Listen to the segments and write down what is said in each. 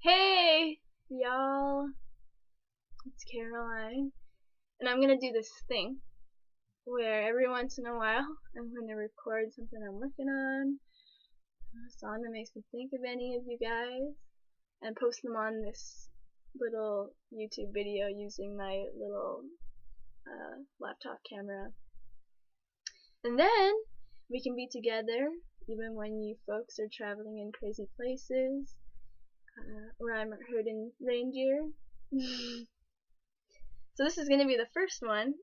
Hey, y'all, it's Caroline, and I'm gonna do this thing where every once in a while I'm gonna record something I'm working on, a song that makes me think of any of you guys, and post them on this little YouTube video using my little laptop camera. And then we can be together even when you folks are traveling in crazy places, or I'm herding reindeer. So this is going to be the first one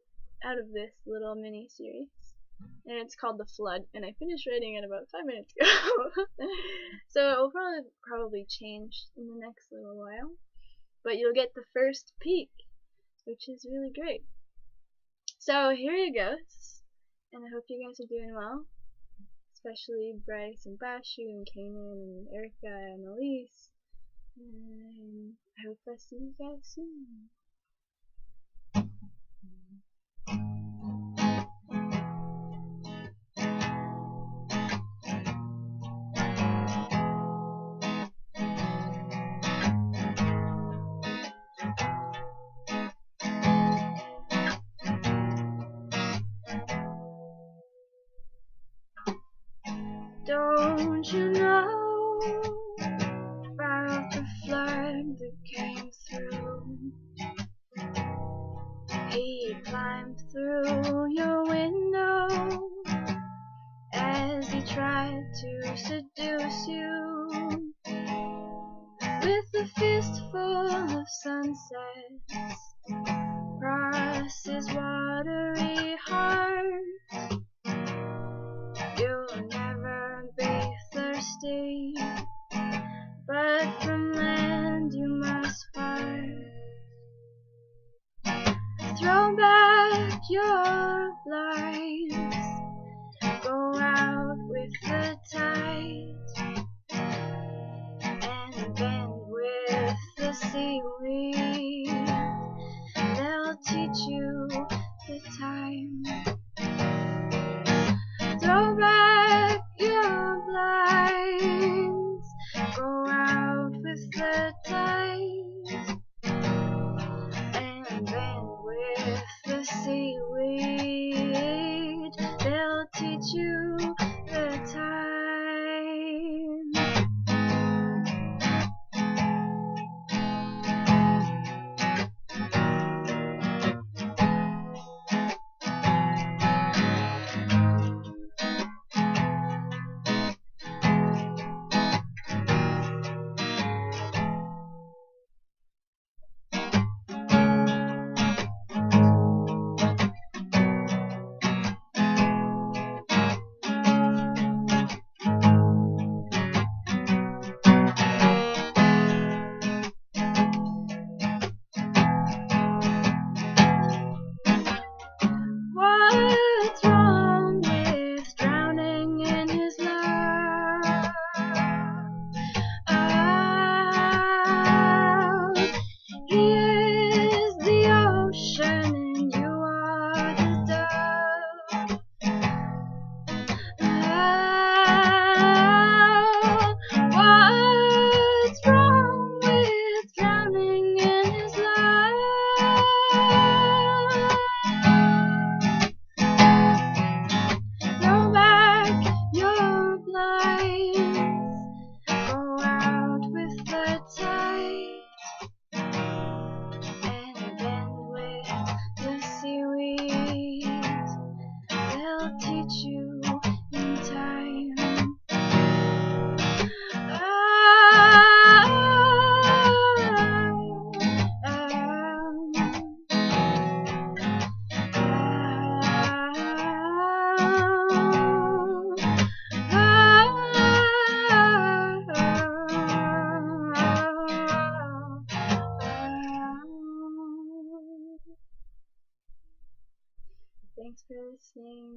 out of this little mini series, and it's called The Flood, and I finished writing it about 5 minutes ago. So it will probably change in the next little while, but you'll get the first peek, which is really great. So here it goes, and I hope you guys are doing well, especially Bryce and Bashu and Kanan and Erica and Elise, and I hope I see you guys soon. Don't you know about the flood that came through? He climbed through your window as he tried to seduce you with a fistful of sunsets across his watery heart. You'll never be thirsty, but from land you must part. Throw back your blinds, go out with the tide, and bend with the seaweed. They'll teach you the time. Throw back your blinds, go out with the tide, and bend with the seaweed. They'll teach you the time. What's wrong with drowning in his love? He is the ocean and you are the dove. What's wrong with drowning in his love? Throw back your blinds, go out with the tide, and bend with the seaweed. They'll teach you in time. Thanks for listening.